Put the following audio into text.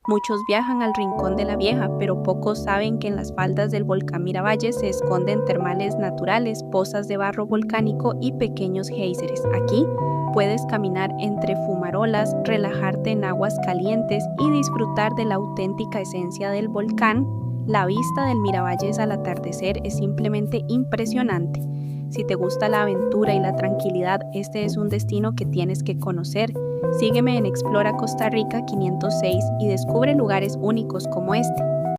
Muchos viajan al Rincón de la Vieja, pero pocos saben que en las faldas del volcán Miravalles se esconden termales naturales, pozas de barro volcánico y pequeños géiseres. Aquí puedes caminar entre fumarolas, relajarte en aguas calientes y disfrutar de la auténtica esencia del volcán. La vista del Miravalles al atardecer es simplemente impresionante. Si te gusta la aventura y la tranquilidad, este es un destino que tienes que conocer. Sígueme en Explora Costa Rica 506 y descubre lugares únicos como este.